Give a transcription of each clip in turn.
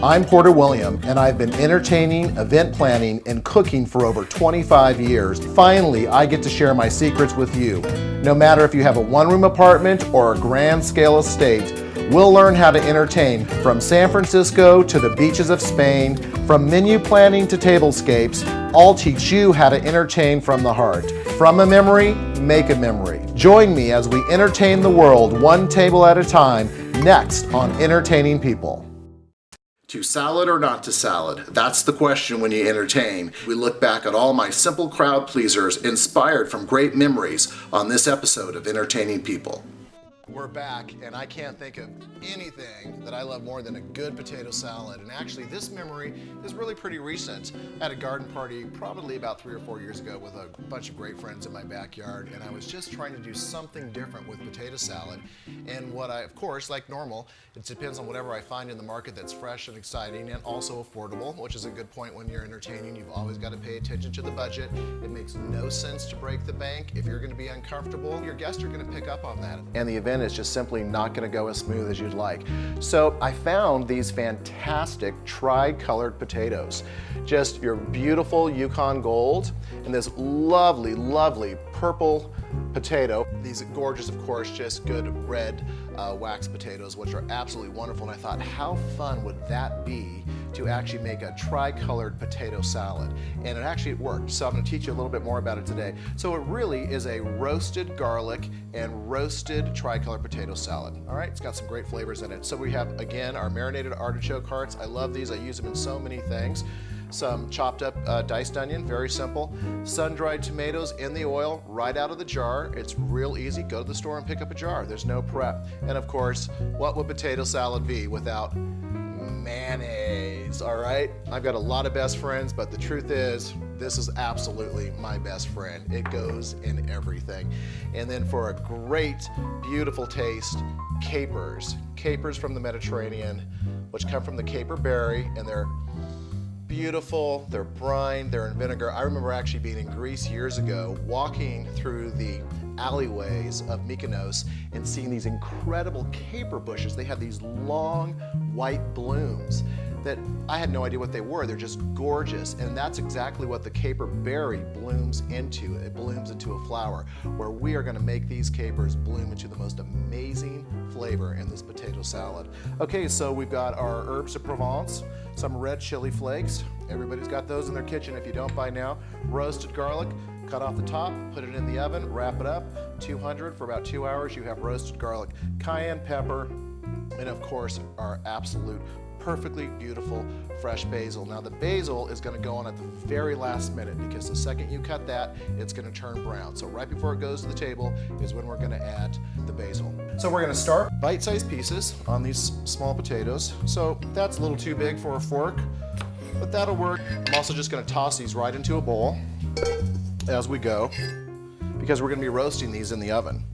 I'm Porter William, and I've been entertaining, event planning, and cooking for over 25 years. Finally, I get to share my secrets with you. No matter if you have a one-room apartment or a grand scale estate, we'll learn how to entertain from San Francisco to the beaches of Spain, from menu planning to tablescapes. I'll teach you how to entertain from the heart. From a memory, make a memory. Join me as we entertain the world one table at a time, next on Entertaining People. To salad or not to salad? That's the question when you entertain. We look back at all my simple crowd pleasers inspired from great memories on this episode of Entertaining People. We're back, and I can't think of anything that I love more than a good potato salad. And actually, this memory is really pretty recent. I had a garden party probably about 3 or 4 years ago with a bunch of great friends in my backyard, and I was just trying to do something different with potato salad. And what of course, like normal, it depends on whatever I find in the market that's fresh and exciting and also affordable, which is a good point when you're entertaining. You've always got to pay attention to the budget. It makes no sense to break the bank. If you're going to be uncomfortable, your guests are going to pick up on that. And the event is just simply not going to go as smooth as you'd like. So I found these fantastic tri-colored potatoes. Just your beautiful Yukon Gold and this lovely, lovely purple potato. These gorgeous, of course, just good red wax potatoes, which are absolutely wonderful. And I thought, how fun would that be to actually make a tri-colored potato salad? And it worked. So I'm going to teach you a little bit more about it today. So it really is a roasted garlic and roasted tri-colored potato salad. All right, it's got some great flavors in it. So we have, again, our marinated artichoke hearts. I love these. I use them in so many things. Some chopped up diced onion, very simple. Sun-dried tomatoes in the oil, right out of the jar. It's real easy. Go to the store and pick up a jar. There's no prep. And of course, what would potato salad be without mayonnaise? All right, I've got a lot of best friends, but the truth is, this is absolutely my best friend. It goes in everything. And then for a great, beautiful taste, capers. Capers from the Mediterranean, which come from the caper berry, and they're beautiful, they're brine, they're in vinegar. I remember actually being in Greece years ago, walking through the alleyways of Mykonos and seeing these incredible caper bushes. They have these long white blooms that I had no idea what they were. They're just gorgeous, and that's exactly what the caper berry blooms into. It blooms into a flower, where we are going to make these capers bloom into the most amazing flavor in this potato salad. Okay, so we've got our herbs de Provence, some red chili flakes. Everybody's got those in their kitchen if you don't by now. Roasted garlic, cut off the top, put it in the oven, wrap it up, 200 for about 2 hours. You have roasted garlic, cayenne pepper, and of course our absolute perfectly beautiful fresh basil. Now the basil is going to go on at the very last minute, because the second you cut that, it's going to turn brown. So right before it goes to the table is when we're going to add the basil. So we're going to start bite-sized pieces on these small potatoes. So that's a little too big for a fork, but that'll work. I'm also just going to toss these right into a bowl as we go, because we're going to be roasting these in the oven.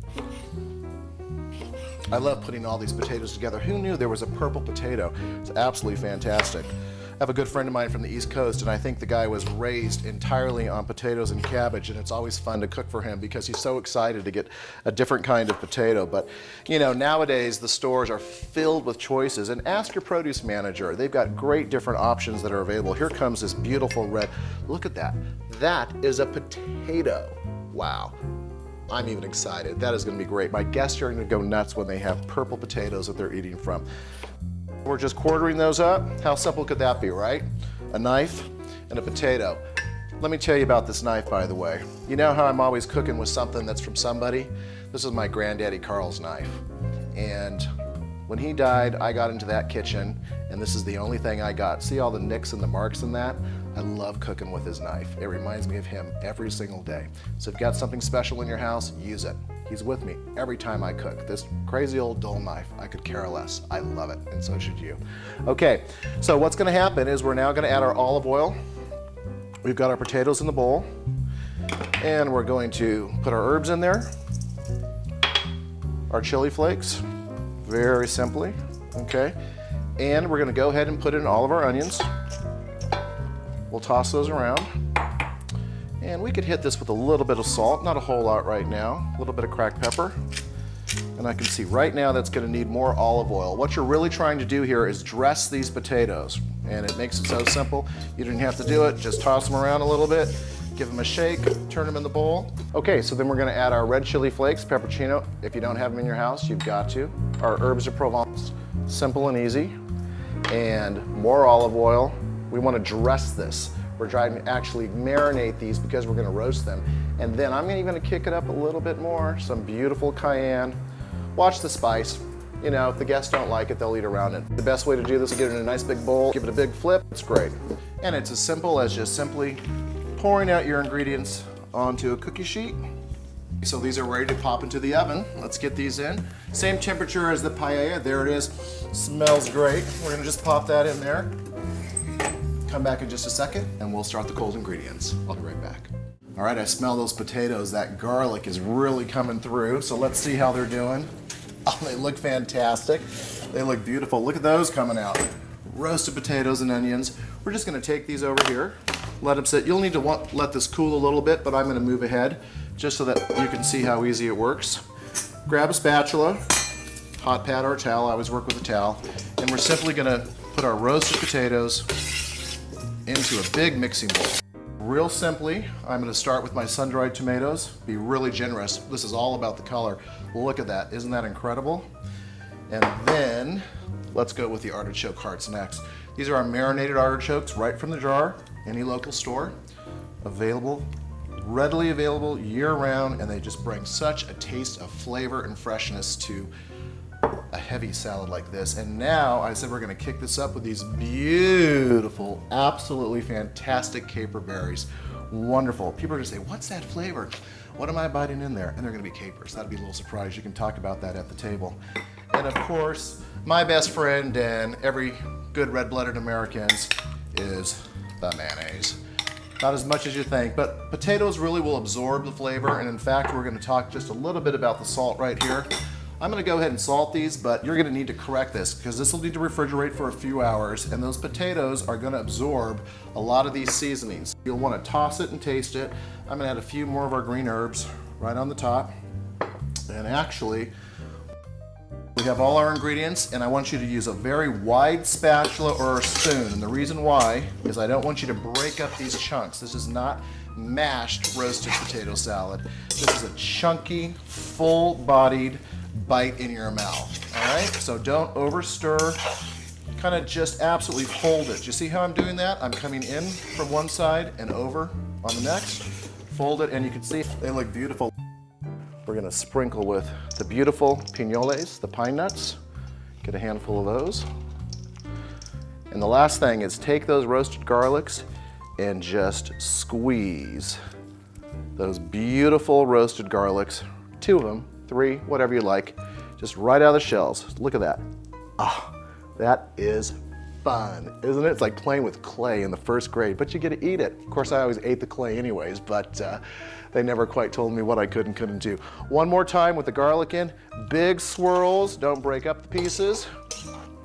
I love putting all these potatoes together. Who knew there was a purple potato? It's absolutely fantastic. I have a good friend of mine from the East Coast, and I think the guy was raised entirely on potatoes and cabbage, and it's always fun to cook for him because he's so excited to get a different kind of potato. But you know, nowadays the stores are filled with choices, and ask your produce manager. They've got great different options that are available. Here comes this beautiful red. Look at that. That is a potato. Wow. I'm even excited. That is going to be great. My guests are going to go nuts when they have purple potatoes that they're eating from. We're just quartering those up. How simple could that be, right? A knife and a potato. Let me tell you about this knife, by the way. You know how I'm always cooking with something that's from somebody? This is my granddaddy Carl's knife. And when he died, I got into that kitchen, and this is the only thing I got. See all the nicks and the marks in that? I love cooking with his knife. It reminds me of him every single day. So if you've got something special in your house, use it. He's with me every time I cook. This crazy old dull knife, I could care less. I love it, and so should you. Okay, so what's gonna happen is we're now gonna add our olive oil. We've got our potatoes in the bowl, and we're going to put our herbs in there, our chili flakes, very simply, okay? And we're gonna go ahead and put in all of our onions. We'll toss those around. And we could hit this with a little bit of salt, not a whole lot right now, a little bit of cracked pepper. And I can see right now that's gonna need more olive oil. What you're really trying to do here is dress these potatoes. And it makes it so simple. You don't have to do it, just toss them around a little bit, give them a shake, turn them in the bowl. Okay, so then we're gonna add our red chili flakes, pepperoncino. If you don't have them in your house, you've got to. Our herbs de Provence, simple and easy. And more olive oil. We wanna dress this. We're trying to actually marinate these because we're gonna roast them. And then I'm even gonna kick it up a little bit more, some beautiful cayenne. Watch the spice. You know, if the guests don't like it, they'll eat around it. The best way to do this is get it in a nice big bowl, give it a big flip, it's great. And it's as simple as just simply pouring out your ingredients onto a cookie sheet. So these are ready to pop into the oven. Let's get these in. Same temperature as the paella, there it is. Smells great. We're gonna just pop that in there. Come back in just a second and we'll start the cold ingredients. I'll be right back. All right, I smell those potatoes. That garlic is really coming through. So let's see how they're doing. Oh, they look fantastic. They look beautiful. Look at those coming out. Roasted potatoes and onions. We're just gonna take these over here, let them sit. You'll need to let this cool a little bit, but I'm gonna move ahead just so that you can see how easy it works. Grab a spatula, hot pad or a towel. I always work with a towel. And we're simply gonna put our roasted potatoes into a big mixing bowl. Real simply, I'm gonna start with my sun-dried tomatoes. Be really generous. This is all about the color. Look at that, isn't that incredible? And then, let's go with the artichoke hearts next. These are our marinated artichokes right from the jar, any local store. Available, readily available year-round, and they just bring such a taste of flavor and freshness to a heavy salad like this. And now I said we're gonna kick this up with these beautiful, absolutely fantastic caper berries. Wonderful. People are gonna say, what's that flavor? What am I biting in there? And they're gonna be capers. That'll be a little surprise. You can talk about that at the table. And of course, my best friend and every good red-blooded Americans is the mayonnaise. Not as much as you think, but potatoes really will absorb the flavor. And in fact, we're gonna talk just a little bit about the salt right here. I'm gonna go ahead and salt these, but you're gonna need to correct this because this will need to refrigerate for a few hours, and those potatoes are gonna absorb a lot of these seasonings. You'll wanna toss it and taste it. I'm gonna add a few more of our green herbs right on the top. And actually, we have all our ingredients, and I want you to use a very wide spatula or a spoon. And the reason why is I don't want you to break up these chunks. This is not mashed roasted potato salad. This is a chunky, full-bodied bite in your mouth, all right? So don't over stir, kind of just absolutely fold it. You see how I'm doing that? I'm coming in from one side and over on the next, fold it, and you can see they look beautiful. We're gonna sprinkle with the beautiful piñoles, the pine nuts. Get a handful of those. And the last thing is take those roasted garlics and just squeeze those beautiful roasted garlics, 2 of them, 3, whatever you like, just right out of the shells. Look at that. Ah, that is fun, isn't it? It's like playing with clay in the first grade, but you get to eat it. Of course, I always ate the clay anyways, but they never quite told me what I could and couldn't do. One more time with the garlic in, big swirls, don't break up the pieces,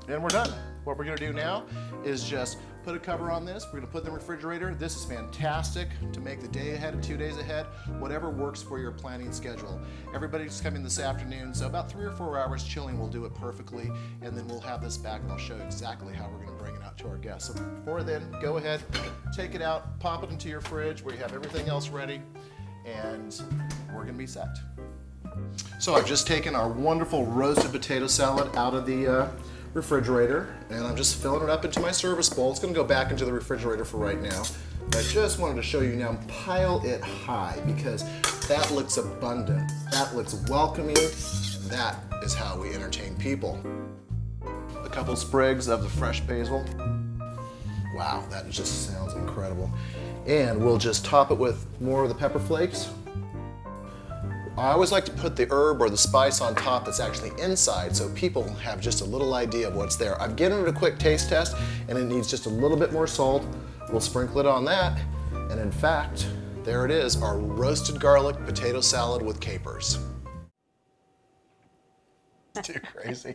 and we're done. What we're gonna do now is just put a cover on this. We're gonna put it in the refrigerator. This is fantastic to make the day ahead, 2 days ahead, whatever works for your planning schedule. Everybody's coming this afternoon, so about 3 or 4 hours chilling will do it perfectly, and then we'll have this back and I'll show you exactly how we're gonna bring it out to our guests. So before then, go ahead, take it out, pop it into your fridge where you have everything else ready, and we're gonna be set. So I've just taken our wonderful roasted potato salad out of the refrigerator, and I'm just filling it up into my service bowl. It's gonna go back into the refrigerator for right now. But I just wanted to show you now, pile it high because that looks abundant, that looks welcoming, and that is how we entertain people. A couple sprigs of the fresh basil. Wow, that just sounds incredible. And we'll just top it with more of the pepper flakes. I always like to put the herb or the spice on top that's actually inside so people have just a little idea of what's there. I've given it a quick taste test and it needs just a little bit more salt. We'll sprinkle it on that. And in fact, there it is, our roasted garlic potato salad with capers. It's too crazy.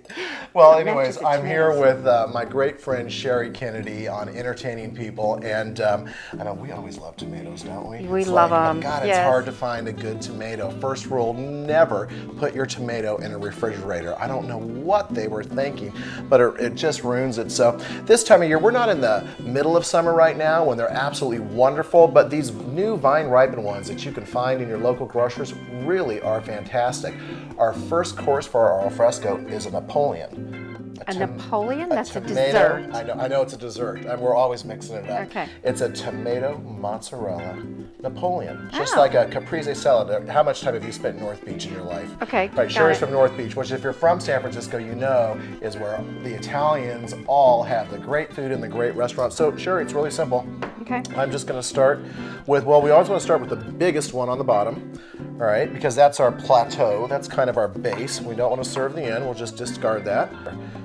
Well, anyways, I'm here with my great friend Sherry Kennedy on entertaining people, and I know we always love tomatoes, don't we? We love them. God, yes. It's hard to find a good tomato. First rule, never put your tomato in a refrigerator. I don't know what they were thinking, but it just ruins it. So this time of year, we're not in the middle of summer right now when they're absolutely wonderful, but these new vine-ripened ones that you can find in your local grocers really are fantastic. Our first course for our alfresco is a Napoleon. A Napoleon? That's a tomato, dessert. I know it's a dessert, and we're always mixing it up. Okay. It's a tomato mozzarella Napoleon, just like a caprese salad. How much time have you spent in North Beach in your life? Okay. Right, Sherry's from North Beach, which if you're from San Francisco, you know is where the Italians all have the great food and the great restaurants. So Sherry, it's really simple. Okay. I'm just going to start with, well, we always want to start with the biggest one on the bottom, all right, because that's our plateau. That's kind of our base. We don't want to serve the end. We'll just discard that.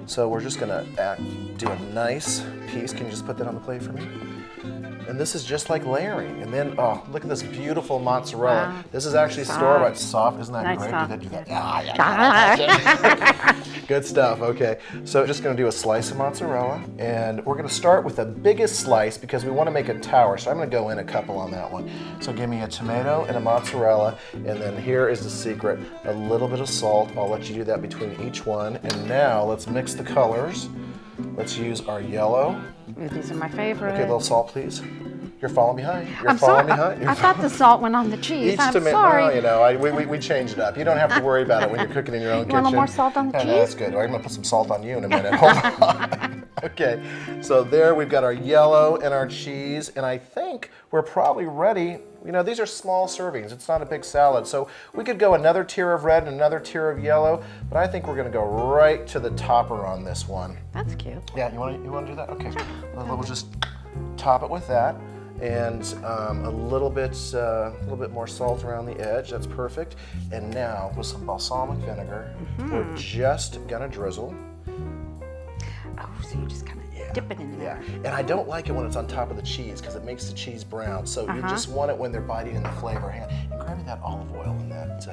So we're just going to do a nice piece. Can you just put that on the plate for me? And this is just like layering. And then, oh, look at this beautiful mozzarella. Wow. This is actually store-bought. Soft. Isn't that nice great? Soft. Do that? Yeah. Good stuff. Okay. So just going to do a slice of mozzarella. And we're going to start with the biggest slice because we want to make a tower. So I'm going to go in a couple on that one. So give me a tomato and a mozzarella. And then here is the secret. A little bit of salt. I'll let you do that between each one. And now let's mix the colors. Let's use our yellow. These are my favorite. Okay, a little salt, please. You're falling behind. I'm sorry. I thought the salt went on the cheese. I'm sorry. No, you know, we changed it up. You don't have to worry about it when you're cooking in your own kitchen. You want a little more salt on the cheese? No, that's good. I'm going to put some salt on you in a minute. Hold on. Okay, so there we've got our yellow and our cheese, and I think we're probably ready. You know, these are small servings. It's not a big salad. So we could go another tier of red and another tier of yellow, but I think we're going to go right to the topper on this one. That's cute. Yeah, you want to do that? Okay. We'll just top it with that. And a little bit more salt around the edge. That's perfect. And now with some balsamic vinegar, we're just gonna drizzle. Oh, so you just kind of dip it in there. Yeah, and I don't like it when it's on top of the cheese because it makes the cheese brown. So you just want it when they're biting in the flavor. And grab me that olive oil in that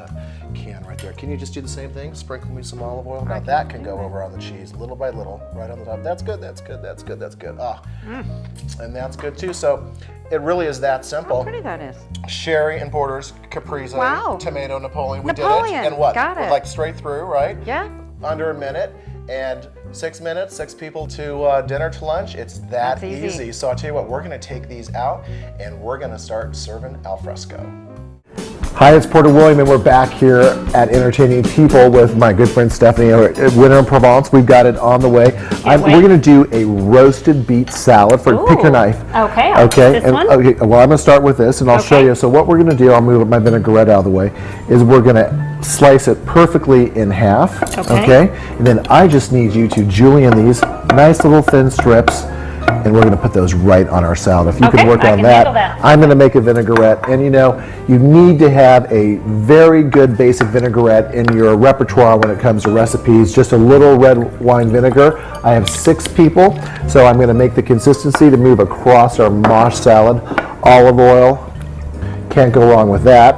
can right there. Can you just do the same thing? Sprinkle me some olive oil. Now that can go over on the cheese little by little, right on the top. That's good. That's good. That's good. That's good. Ah, and that's good too. So it really is that simple. How pretty that is. Sherry and Porter's caprese, tomato Napoleon. We did it. And what? Got it. Like straight through, right? Yeah. Under a minute. And 6 minutes, 6 people to dinner to lunch. It's that easy. So I'll tell you what, we're going to take these out and we're going to start serving al fresco. Hi, it's Porter William, and we're back here at Entertaining People with my good friend Stephanie at Winter in Provence. We've got it on the way. We're going to do a roasted beet salad. Pick your knife. Okay. Okay. Well, I'm going to start with this, and I'll show you. So what we're going to do, I'll move my vinaigrette out of the way, is we're going to slice it perfectly in half. Okay. And then I just need you to julienne these nice little thin strips. And we're going to put those right on our salad. If you can work on that, I'm going to make a vinaigrette. And you know, you need to have a very good basic vinaigrette in your repertoire when it comes to recipes. Just a little red wine vinegar. I have 6 people, so I'm going to make the consistency to move across our mosh salad. Olive oil, can't go wrong with that.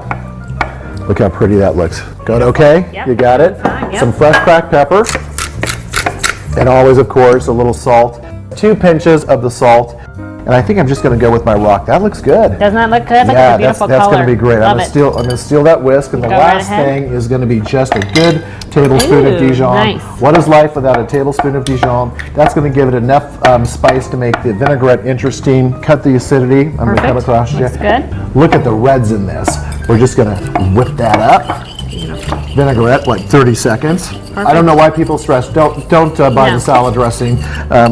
Look how pretty that looks. Going okay? Yep. You got it? Yep. Some fresh cracked pepper. And always, of course, a little salt. 2 pinches of the salt, and I think I'm just going to go with my rock. That looks good. Doesn't that look good? That's like a beautiful color. That's going to be great. Love I'm going to steal that whisk, and the last thing is going to be just a good tablespoon of Dijon. Nice. What is life without a tablespoon of Dijon? That's going to give it enough spice to make the vinaigrette interesting. Cut the acidity. I'm going to come across you. Looks good. Look at the reds in this. We're just going to whip that up. Vinaigrette, like 30 seconds. Perfect. I don't know why people stress. Don't buy the salad dressing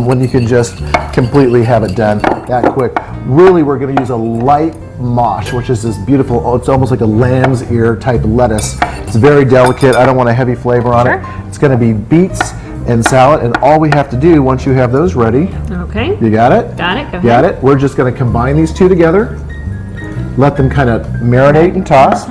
when you can just completely have it done that quick. Really, we're going to use a light mosh, which is this beautiful, it's almost like a lamb's ear type lettuce. It's very delicate. I don't want a heavy flavor on it. It's going to be beets and salad, and all we have to do once you have those ready. Okay. You got it? Got it. Go ahead. Got it? We're just going to combine these two together. Let them kind of marinate and toss.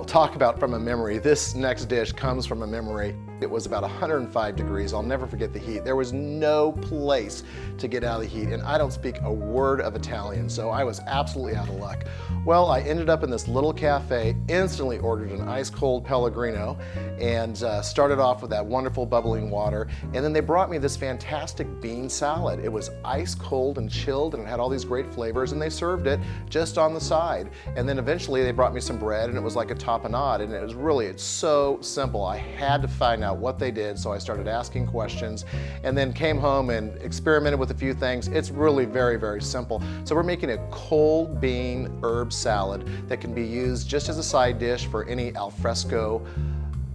Talk about from a memory. This next dish comes from a memory. It was about 105 degrees. I'll never forget the heat. There was no place to get out of the heat, and I don't speak a word of Italian, so I was absolutely out of luck. Well, I ended up in this little cafe, instantly ordered an ice cold Pellegrino, and started off with that wonderful bubbling water, and then they brought me this fantastic bean salad. It was ice cold and chilled, and it had all these great flavors, and they served it just on the side. And then eventually they brought me some bread, and it was like a tapenade, and it's so simple. I had to find out what they did, so I started asking questions, and then came home and experimented with a few things. It's really very, very simple. So we're making a cold bean herb salad that can be used just as a side dish for any alfresco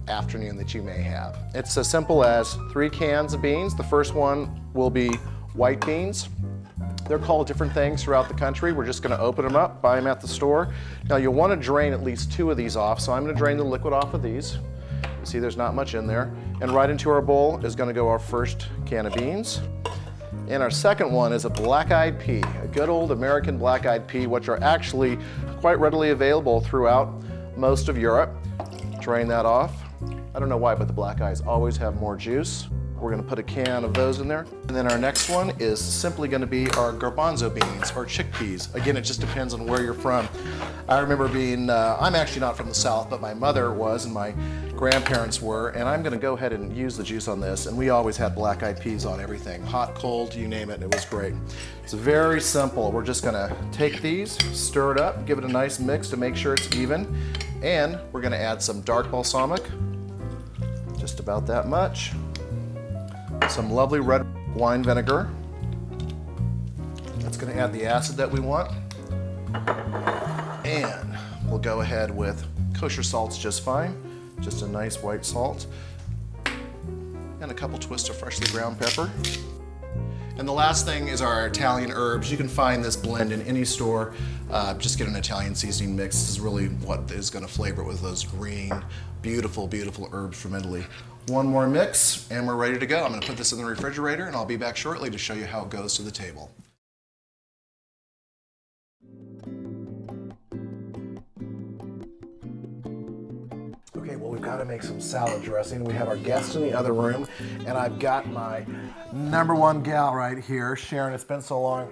afternoon that you may have. It's as simple as 3 cans of beans. The first one will be white beans. They're called different things throughout the country. We're just gonna open them up, buy them at the store. Now you'll wanna drain at least 2 of these off, so I'm gonna drain the liquid off of these. See, there's not much in there. And right into our bowl is gonna go our first can of beans. And our second one is a black-eyed pea, a good old American black-eyed pea, which are actually quite readily available throughout most of Europe. Drain that off. I don't know why, but the black eyes always have more juice. We're gonna put a can of those in there. And then our next one is simply gonna be our garbanzo beans or chickpeas. Again, it just depends on where you're from. I remember being, I'm actually not from the South, but my mother was and my grandparents were, and I'm gonna go ahead and use the juice on this, and we always had black-eyed peas on everything. Hot, cold, you name it, it was great. It's very simple. We're just gonna take these, stir it up, give it a nice mix to make sure it's even, and we're gonna add some dark balsamic, just about that much. Some lovely red wine vinegar. That's gonna add the acid that we want. And we'll go ahead with kosher salt's just fine. Just a nice white salt. And a couple twists of freshly ground pepper. And the last thing is our Italian herbs. You can find this blend in any store. Just get an Italian seasoning mix. This is really what is gonna flavor it with those green, beautiful, beautiful herbs from Italy. One more mix and we're ready to go. I'm gonna put this in the refrigerator and I'll be back shortly to show you how it goes to the table. Okay, well, we've got to make some salad dressing. We have our guest in the other room, and I've got my #1 gal right here. Sharon, it's been so long.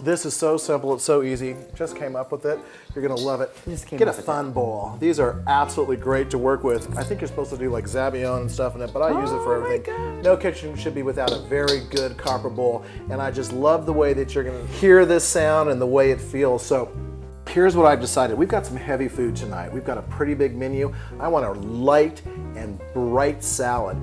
This is so simple, it's so easy. Just came up with it. You're gonna love it. Get a fun bowl. These are absolutely great to work with. I think you're supposed to do like Zabaione and stuff in it, but I use it for everything. No kitchen should be without a very good copper bowl, and I just love the way that you're gonna hear this sound and the way it feels. So here's what I've decided. We've got some heavy food tonight. We've got a pretty big menu. I want a light and bright salad.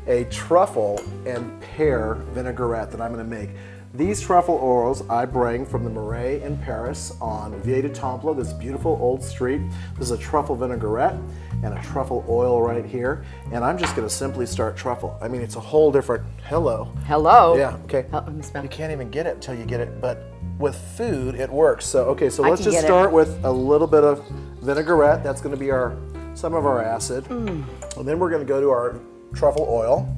A truffle and pear vinaigrette that I'm gonna make. These truffle oils I bring from the Marais in Paris on Vieille du Temple, this beautiful old street. This is a truffle vinaigrette and a truffle oil right here. And I'm just gonna simply start truffle. I mean, it's a whole different, hello. Hello. Yeah, okay. You can't even get it until you get it, but with food, it works. So, okay, so let's just start with a little bit of vinaigrette. That's gonna be some of our acid. And then we're gonna go to our truffle oil.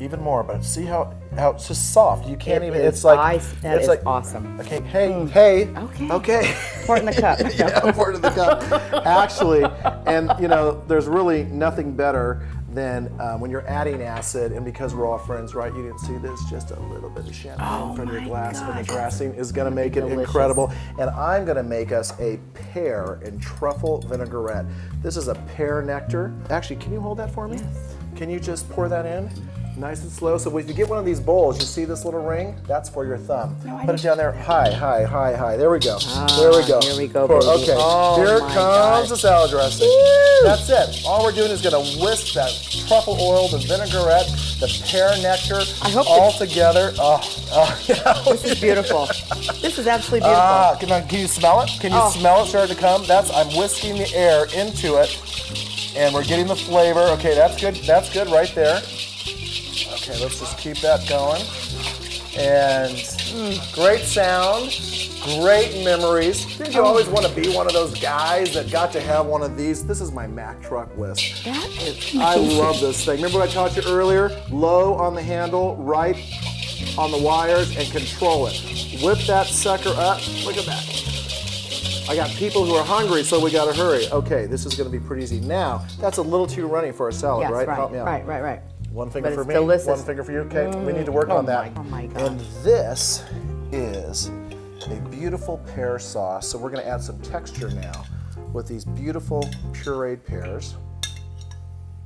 Even more, but see how it's just soft. You can't even. It's like that is awesome. Okay, hey. Okay. Pour it in the cup. Yeah, pour it in the cup. Actually, and you know, there's really nothing better than when you're adding acid, and because we're all friends, right? You didn't see this. Just a little bit of champagne in front of your glass, and the dressing is going to make it incredible. And I'm going to make us a pear and truffle vinaigrette. This is a pear nectar. Actually, can you hold that for me? Yes. Can you just pour that in? Nice and slow. So if you get one of these bowls, you see this little ring? That's for your thumb. Put it down there. High. There we go. There we go. Here we go, baby. Okay. Oh, Here my comes God. the salad dressing. Woo! That's it. All we're doing is going to whisk that truffle oil, the vinaigrette, the pear nectar all together. Yeah. This is beautiful. This is absolutely beautiful. Can you smell it? Can you smell it starting to come? I'm whisking the air into it, and we're getting the flavor. Okay, that's good. That's good right there. Okay, let's just keep that going. And great sound, great memories. Did you always want to be one of those guys that got to have one of these? This is my Mack truck list. That is I love this thing. Remember what I taught you earlier? Low on the handle, right on the wires, and control it. Whip that sucker up. Look at that. I got people who are hungry, so we gotta hurry. Okay, this is gonna be pretty easy. Now, that's a little too runny for a salad, Yes, right? right, Help me out. right. One finger But for it's me, delicious. one finger for you. Okay, we need to work on that. Oh my God. And this is a beautiful pear sauce. So we're gonna add some texture now with these beautiful pureed pears.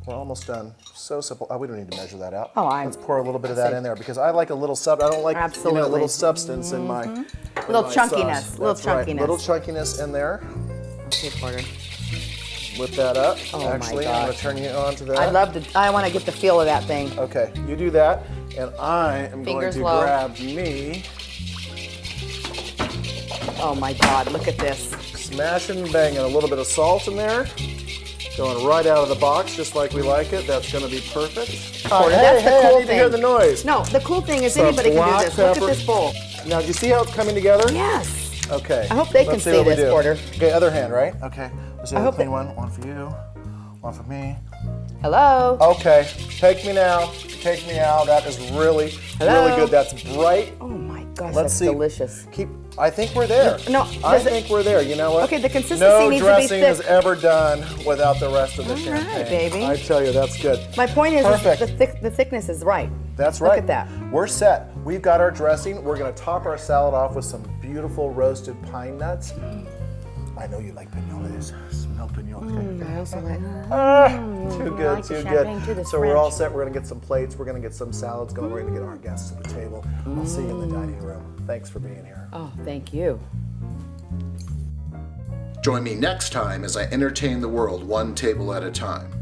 We're almost done. So simple. Oh, we don't need to measure that out. Let's pour a little bit of that in there because I like a little I don't like a little substance in my Little my chunkiness. sauce. Little That's right. chunkiness. Little chunkiness in there. Okay, Porter. Whip that up. Oh my Actually, I'm gonna gosh. turn you on to that. I want to get the feel of that thing. Okay, you do that, and I am Fingers going to low. grab me, Oh my God, look at this. smashing and banging, a little bit of salt in there, going right out of the box, just like we like it. That's going to be perfect. Porter, hey, that's the hey, cool I need to hear thing. the noise. No, the cool thing is Some anybody can black do this. Look pepper. at this bowl. Now, do you see how it's coming together? Yes. Okay. I hope they can let's see what we this, do. Porter. Okay, other hand, right? Okay. Let's do I the hope clean that- one. One for you, one for me. Hello. Okay, take me now. Take me out. That is really, Hello? really good. That's bright. Oh my gosh, Let's that's see. delicious. I think we're there. No, I does it- think we're there. You know what? Okay, the consistency no needs to be dressing is thick. ever done without the rest of the All champagne. right, baby. I tell you, that's good. My point is Perfect. the thickness is right. That's Look right. at that. We're set. We've got our dressing. We're going to top our salad off with some beautiful roasted pine nuts. I know you like pinoles. Smell pinoles. I also like. Too I good, like the too champagne good. too, this So we're all French. set. We're going to get some plates. We're going to get some salads going. We're going to get our guests to the table. I'll see you in the dining room. Thanks for being here. Oh, thank you. Join me next time as I entertain the world one table at a time.